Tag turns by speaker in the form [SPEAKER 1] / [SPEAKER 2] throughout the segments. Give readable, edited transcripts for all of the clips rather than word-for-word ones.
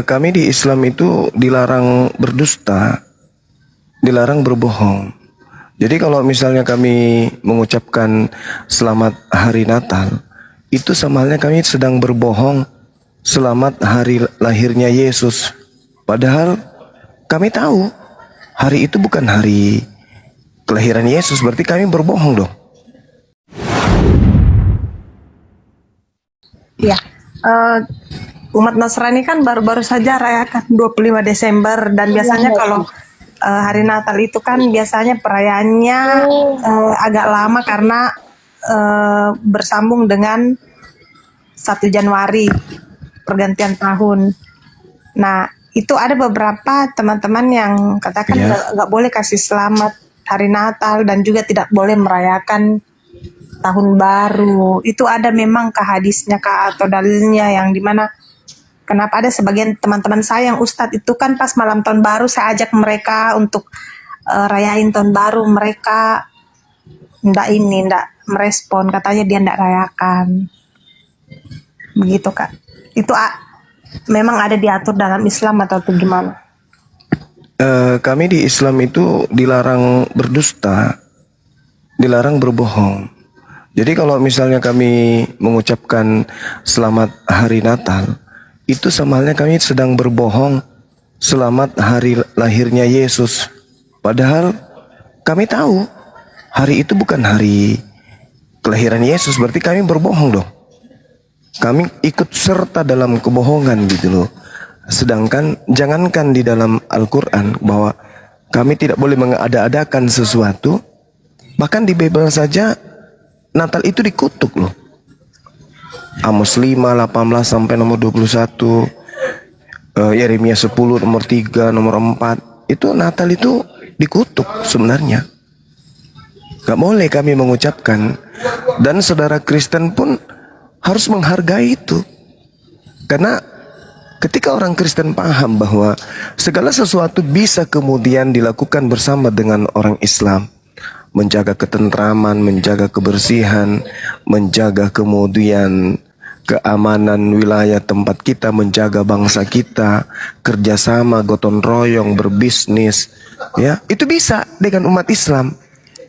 [SPEAKER 1] Kami di Islam itu dilarang berdusta, dilarang berbohong. Jadi kalau misalnya kami mengucapkan selamat hari Natal, itu sama halnya kami sedang berbohong selamat hari lahirnya Yesus. Padahal kami tahu hari itu bukan hari kelahiran Yesus, berarti kami berbohong dong.
[SPEAKER 2] Ya, umat Nasrani kan baru-baru saja rayakan 25 Desember dan biasanya kalau hari Natal itu kan biasanya perayaannya agak lama karena bersambung dengan 1 Januari pergantian tahun. Nah, itu ada beberapa teman-teman yang katakan nggak boleh kasih selamat hari Natal dan juga tidak boleh merayakan tahun baru. Itu ada memang hadisnya atau dalilnya yang dimana kenapa ada sebagian teman-teman saya yang ustadz itu kan pas malam tahun baru saya ajak mereka untuk rayain tahun baru, mereka ndak merespon, katanya dia ndak rayakan. Begitu Kak. Itu memang ada diatur dalam Islam atau gimana?
[SPEAKER 1] Kami di Islam itu dilarang berdusta, dilarang berbohong. Jadi kalau misalnya kami mengucapkan selamat hari Natal, itu sama halnya kami sedang berbohong selamat hari lahirnya Yesus. Padahal kami tahu hari itu bukan hari kelahiran Yesus, berarti kami berbohong dong. Kami ikut serta dalam kebohongan gitu loh. Sedangkan jangankan di dalam Al-Quran bahwa kami tidak boleh mengada-adakan sesuatu, bahkan di Bible saja Natal itu dikutuk loh. Amos 5, 18 sampai nomor 21, Yeremia 10, nomor 3, nomor 4. Itu Natal itu dikutuk sebenarnya. Gak boleh kami mengucapkan. Dan saudara Kristen pun harus menghargai itu. Karena ketika orang Kristen paham bahwa segala sesuatu bisa kemudian dilakukan bersama dengan orang Islam, menjaga ketentraman, menjaga kebersihan, menjaga kemudian keamanan wilayah tempat kita, menjaga bangsa kita, kerjasama, gotong royong, berbisnis, ya itu bisa dengan umat Islam.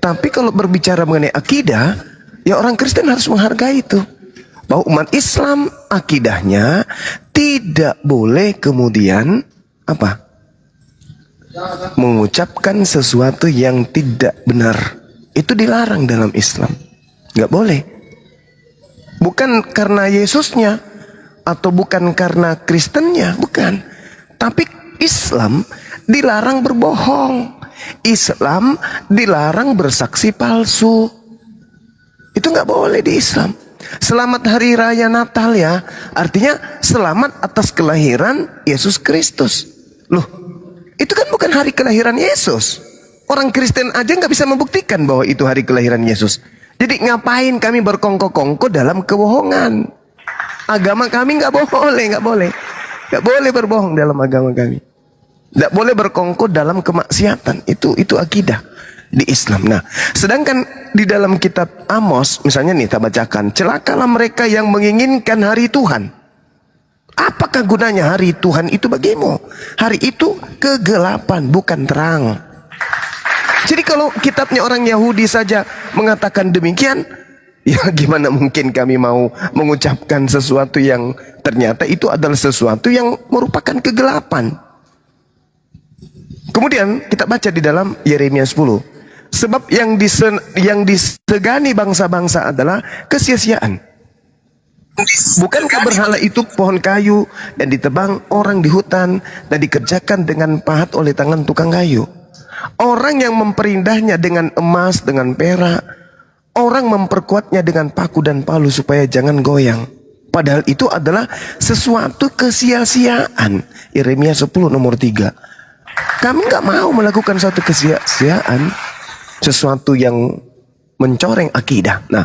[SPEAKER 1] Tapi kalau berbicara mengenai akidah, ya orang Kristen harus menghargai itu, bahwa umat Islam akidahnya tidak boleh kemudian mengucapkan sesuatu yang tidak benar. Itu dilarang dalam Islam. Gak boleh. Bukan karena Yesusnya atau bukan karena Kristennya, bukan. Tapi Islam dilarang berbohong. Islam dilarang bersaksi palsu. Itu gak boleh di Islam. Selamat hari raya Natal ya, artinya selamat atas kelahiran Yesus Kristus. Loh, itu kan bukan hari kelahiran Yesus. Orang Kristen aja nggak bisa membuktikan bahwa itu hari kelahiran Yesus. Jadi ngapain kami berkongko-kongko dalam kebohongan? Agama kami nggak boleh berbohong dalam agama kami. Nggak boleh berkongko dalam kemaksiatan. Itu akidah di Islam. Nah, sedangkan di dalam kitab Amos, misalnya nih kita bacakan, celakalah mereka yang menginginkan hari Tuhan. Apakah gunanya hari Tuhan itu bagimu? Hari itu kegelapan, bukan terang. Jadi kalau kitabnya orang Yahudi saja mengatakan demikian, ya gimana mungkin kami mau mengucapkan sesuatu yang ternyata itu adalah sesuatu yang merupakan kegelapan. Kemudian kita baca di dalam Yeremia 10. Sebab yang disegani bangsa-bangsa adalah kesia-siaan. Bukankah berhala itu pohon kayu yang ditebang orang di hutan dan dikerjakan dengan pahat oleh tangan tukang kayu? Orang yang memperindahnya dengan emas, dengan perak, orang memperkuatnya dengan paku dan palu supaya jangan goyang. Padahal itu adalah sesuatu kesia-siaan. Yeremia 10 nomor 3. Kami nggak mau melakukan suatu kesia-siaan, sesuatu yang mencoreng akidah. Nah,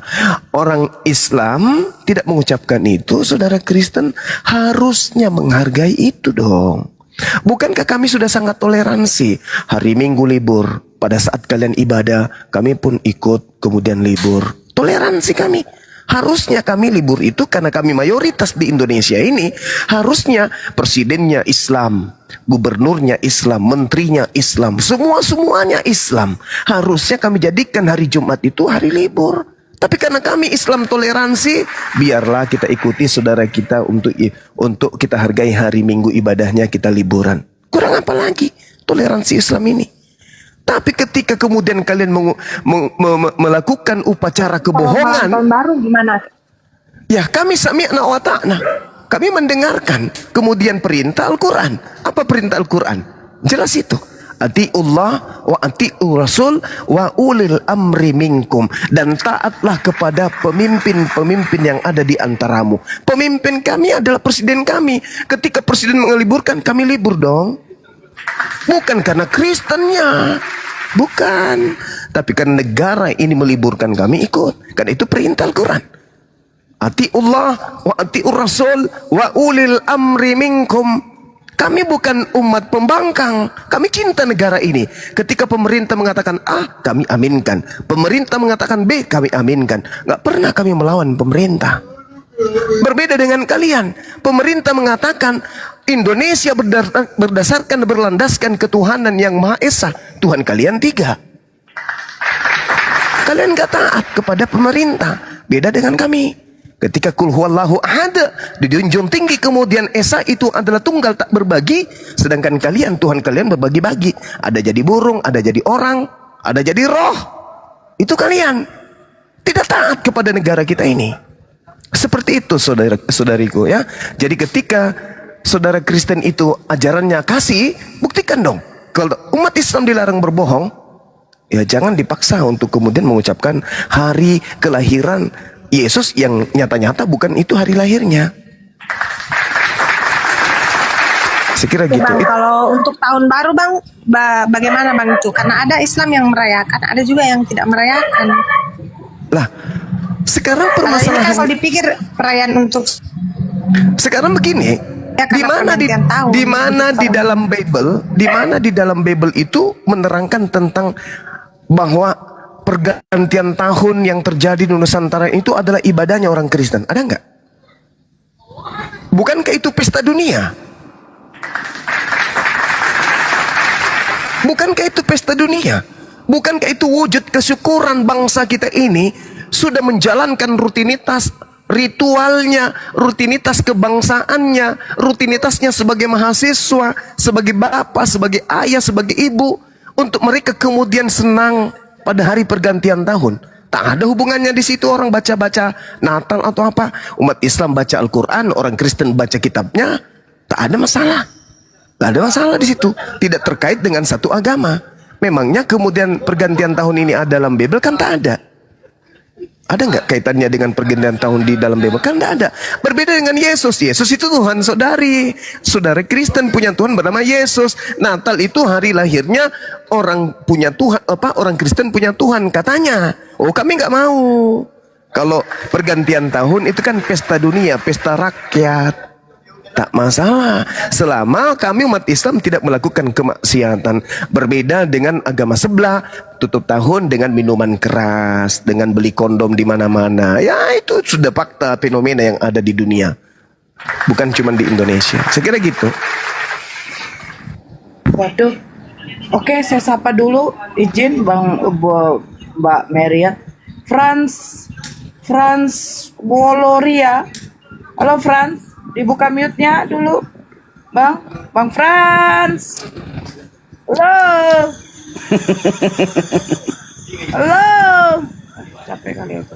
[SPEAKER 1] orang Islam tidak mengucapkan itu, saudara Kristen harusnya menghargai itu dong. Bukankah kami sudah sangat toleransi? Hari Minggu libur, pada saat kalian ibadah, kami pun ikut kemudian libur. Toleransi kami. Harusnya kami libur itu karena kami mayoritas di Indonesia ini, harusnya presidennya Islam, gubernurnya Islam, menterinya Islam, semuanya Islam. Harusnya kami jadikan hari Jumat itu hari libur. Tapi karena kami Islam toleransi, biarlah kita ikuti saudara kita untuk kita hargai hari Minggu ibadahnya, kita liburan. Kurang apa lagi toleransi Islam ini? Tapi ketika kemudian kalian melakukan upacara kebohongan,
[SPEAKER 2] Tahun baru gimana?
[SPEAKER 1] ya kami sami'na wa ta'na. Kami mendengarkan. Kemudian perintah Al-Quran. Apa perintah Al-Quran? Jelas itu. Ati'ullah wa ati'u rasul wa ulil amri minkum. Dan taatlah kepada pemimpin-pemimpin yang ada di antaramu. Pemimpin kami adalah presiden kami. Ketika presiden mengeliburkan, kami libur dong. Bukan karena Kristennya, bukan, tapi karena negara ini meliburkan, kami ikut. Karena itu perintah Al-Quran. Ati'ullah wa ati'ur rasul wa ulil amri minkum. Kami bukan umat pembangkang. Kami cinta negara ini. Ketika pemerintah mengatakan A, kami aminkan. Pemerintah mengatakan B, kami aminkan. Gak pernah kami melawan pemerintah. Berbeda dengan kalian. Pemerintah mengatakan Indonesia berdasarkan berlandaskan ketuhanan yang Maha Esa. Tuhan kalian 3. Kalian gak taat kepada pemerintah. Beda dengan kami. Ketika kul huwallahu ahad dijunjung tinggi, kemudian Esa itu adalah tunggal tak berbagi, sedangkan kalian Tuhan kalian berbagi-bagi. Ada jadi burung, ada jadi orang, ada jadi roh. Itu kalian tidak taat kepada negara kita ini. Seperti itu saudariku ya. Jadi ketika saudara Kristen itu ajarannya kasih, buktikan dong. Kalau umat Islam dilarang berbohong, ya jangan dipaksa untuk kemudian mengucapkan hari kelahiran Yesus yang nyata-nyata bukan itu hari lahirnya. Sekira gitu.
[SPEAKER 2] Bang, kalau untuk tahun baru Bang, bagaimana Bang itu? Karena ada Islam yang merayakan, ada juga yang tidak merayakan.
[SPEAKER 1] Lah, sekarang
[SPEAKER 2] Kalau ini kan
[SPEAKER 1] permasalahan
[SPEAKER 2] kalau dipikir perayaan untuk
[SPEAKER 1] sekarang begini,
[SPEAKER 2] ya,
[SPEAKER 1] di mana
[SPEAKER 2] pergantian tahun.
[SPEAKER 1] di mana di dalam Bible itu menerangkan tentang bahwa pergantian tahun yang terjadi di Nusantara itu adalah ibadahnya orang Kristen. Ada nggak? Bukankah itu pesta dunia? Bukankah itu pesta dunia? Bukankah itu wujud kesyukuran bangsa kita ini sudah menjalankan rutinitas ritualnya, rutinitas kebangsaannya, rutinitasnya sebagai mahasiswa, sebagai bapak, sebagai ayah, sebagai ibu, untuk mereka kemudian senang pada hari pergantian tahun. Tak ada hubungannya di situ orang baca-baca Natal atau apa. Umat Islam baca Al-Quran, orang Kristen baca kitabnya, tak ada masalah. Tak ada masalah di situ. Tidak terkait dengan satu agama. Memangnya kemudian pergantian tahun ini ada dalam Bible? Kan tak ada. Ada nggak kaitannya dengan pergantian tahun di dalam Bible? Kan tidak ada. Berbeda dengan Yesus. Yesus itu Tuhan saudari. Saudara Kristen punya Tuhan bernama Yesus. Natal itu hari lahirnya orang punya Tuhan, orang Kristen punya Tuhan katanya. Oh, kami nggak mau. Kalau pergantian tahun itu kan pesta dunia, pesta rakyat. Tak masalah selama kami umat Islam tidak melakukan kemaksiatan. Berbeda dengan agama sebelah, tutup tahun dengan minuman keras, dengan beli kondom di mana-mana. Ya itu sudah fakta fenomena yang ada di dunia, bukan cuma di Indonesia. Saya kira gitu.
[SPEAKER 3] Waduh. Oke, saya sapa dulu, izin Mbak Mary ya. Franz Woloria. Halo Franz. Dibuka mute-nya dulu, Bang Franz. Halo. Halo. Capek kali aku.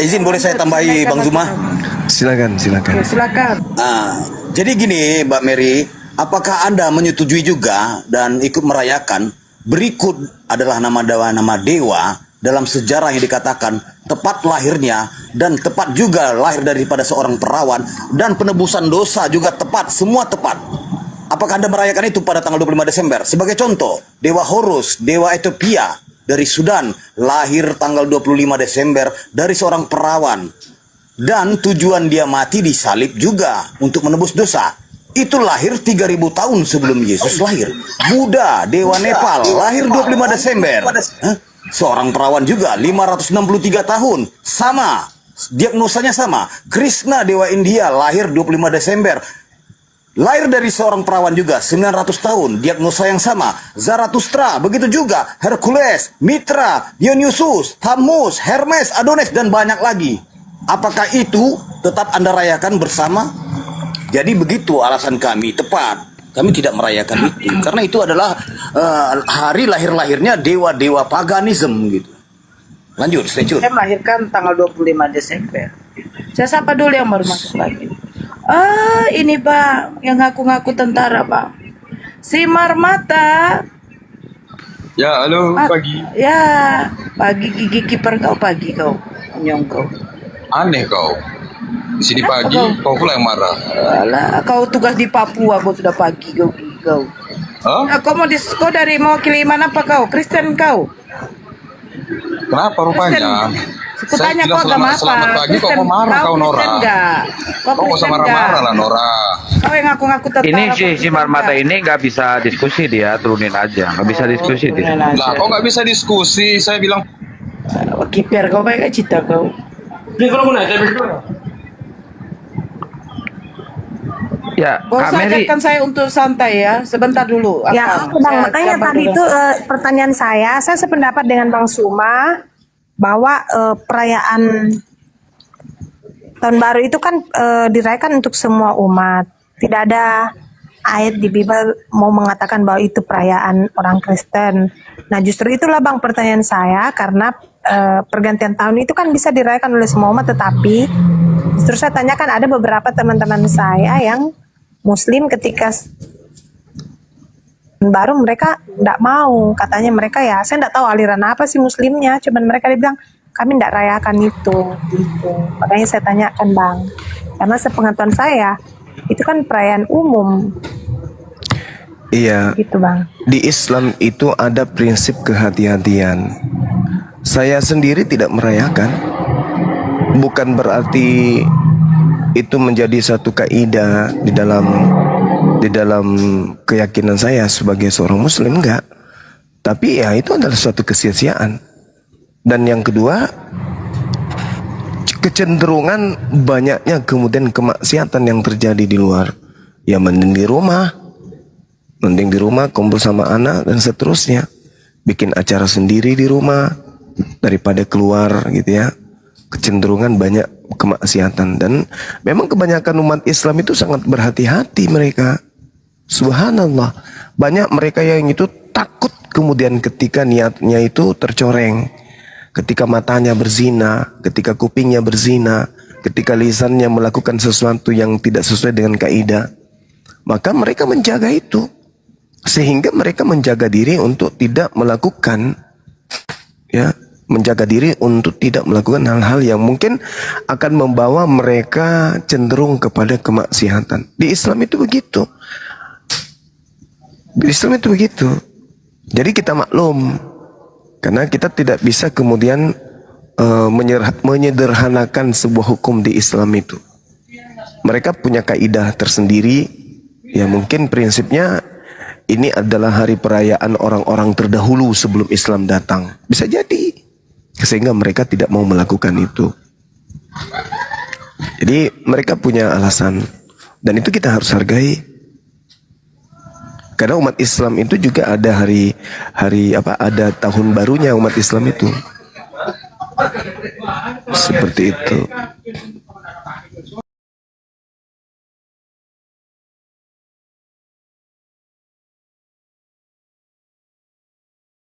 [SPEAKER 4] Izin boleh saya tambahi Bang Zuma?
[SPEAKER 1] Silakan.
[SPEAKER 3] Oke, silakan.
[SPEAKER 4] Nah, jadi gini Mbak Mary, apakah Anda menyetujui juga dan ikut merayakan berikut adalah nama dewa dalam sejarah yang dikatakan tepat lahirnya dan tepat juga lahir daripada seorang perawan dan penebusan dosa juga tepat, semua tepat. Apakah Anda merayakan itu pada tanggal 25 Desember? Sebagai contoh, Dewa Horus, Dewa Ethiopia dari Sudan, lahir tanggal 25 Desember dari seorang perawan. Dan tujuan dia mati disalib juga untuk menebus dosa. Itu lahir 3000 tahun sebelum Yesus lahir. Buddha, Dewa Nepal, lahir 25 Desember. Seorang perawan juga 563 tahun. Sama diagnosanya sama. Krishna dewa India lahir 25 Desember. Lahir dari seorang perawan juga 900 tahun, diagnosa yang sama. Zarathustra, begitu juga Hercules, Mitra, Dionysus, Thamus, Hermes, Adonis dan banyak lagi. Apakah itu tetap Anda rayakan bersama? Jadi begitu alasan kami, tepat. Kami tidak merayakan itu karena itu adalah hari lahir-lahirnya dewa-dewa paganism gitu. Lanjut, stay tune.
[SPEAKER 3] Saya melahirkan tanggal 25 Desember. Saya sapa dulu yang baru masuk lagi. Ini Bang, yang ngaku-ngaku tentara Bang. Si Marmata.
[SPEAKER 5] Ya, halo, pagi.
[SPEAKER 3] Ya, pagi gigi kiper kau pagi kau. Nyong kau.
[SPEAKER 5] Aneh kau. Di sini pagi, kau pula yang marah.
[SPEAKER 3] Alah, kau tugas di Papua, kau sudah pagi kau.
[SPEAKER 5] Hah?
[SPEAKER 3] Kau kau dari mewakili mana apa kau? Kristen kau?
[SPEAKER 5] Kenapa rupanya?
[SPEAKER 3] Aku tanya kau agama apa?
[SPEAKER 5] Selamat pagi, kok kau marah kau Nora?
[SPEAKER 3] Kristen enggak?
[SPEAKER 5] Kau nggak usah marah-marah lah Nora.
[SPEAKER 3] Kau yang ngaku-ngaku tentara.
[SPEAKER 6] Ini
[SPEAKER 3] kau
[SPEAKER 6] si
[SPEAKER 3] Kristen
[SPEAKER 6] Marmata
[SPEAKER 3] enggak?
[SPEAKER 6] ini nggak bisa diskusi, dia turunin aja, nggak bisa diskusi dia.
[SPEAKER 3] Turunin aja.
[SPEAKER 5] Lah, kau nggak bisa diskusi. Saya bilang
[SPEAKER 3] Kiper kau baik cita kau.
[SPEAKER 6] Ya,
[SPEAKER 3] Kau
[SPEAKER 6] Kak Mary,
[SPEAKER 3] sadarkan saya untuk santai ya. Sebentar dulu.
[SPEAKER 2] Ya,
[SPEAKER 3] Akang.
[SPEAKER 2] Bang,
[SPEAKER 3] Saya
[SPEAKER 2] makanya
[SPEAKER 3] kabar
[SPEAKER 2] tadi
[SPEAKER 3] dulu.
[SPEAKER 2] itu pertanyaan saya sependapat dengan Bang Suma bahwa perayaan Tahun Baru itu kan dirayakan untuk semua umat. Tidak ada ayat di Bible mau mengatakan bahwa itu perayaan orang Kristen. Nah, justru itulah Bang pertanyaan saya karena pergantian tahun itu kan bisa dirayakan oleh semua umat, tetapi justru saya tanyakan ada beberapa teman-teman saya yang Muslim ketika baru mereka tidak mau, katanya mereka ya saya tidak tahu aliran apa sih Muslimnya, cuman mereka dibilang kami tidak rayakan itu gitu. Makanya saya tanyakan Bang, karena sepengetahuan saya itu kan perayaan umum
[SPEAKER 1] Iya,
[SPEAKER 2] gitu Bang.
[SPEAKER 1] di Islam itu ada prinsip kehati-hatian. Saya sendiri tidak merayakan. Bukan berarti itu menjadi satu kaidah di dalam keyakinan saya sebagai seorang muslim, enggak. Tapi ya itu adalah suatu kesia-siaan. Dan yang kedua, kecenderungan banyaknya kemudian kemaksiatan yang terjadi di luar. Ya mending di rumah kumpul sama anak dan seterusnya. Bikin acara sendiri di rumah daripada keluar gitu ya. Kecenderungan banyak kemaksiatan dan memang kebanyakan umat Islam itu sangat berhati-hati mereka. Subhanallah, banyak mereka yang itu takut kemudian ketika niatnya itu tercoreng, ketika matanya berzina, ketika kupingnya berzina, ketika lisannya melakukan sesuatu yang tidak sesuai dengan kaidah, maka mereka menjaga itu sehingga mereka menjaga diri untuk tidak melakukan menjaga diri untuk tidak melakukan hal-hal yang mungkin akan membawa mereka cenderung kepada kemaksiatan. Di Islam itu begitu. Di Islam itu begitu. Jadi kita maklum, karena kita tidak bisa kemudian menyederhanakan sebuah hukum di Islam itu. Mereka punya kaidah tersendiri, ya mungkin prinsipnya ini adalah hari perayaan orang-orang terdahulu sebelum Islam datang. Bisa jadi. Sehingga mereka tidak mau melakukan itu. Jadi mereka punya alasan. Dan itu kita harus hargai. Karena umat Islam itu juga ada ada tahun barunya umat Islam itu. Seperti itu.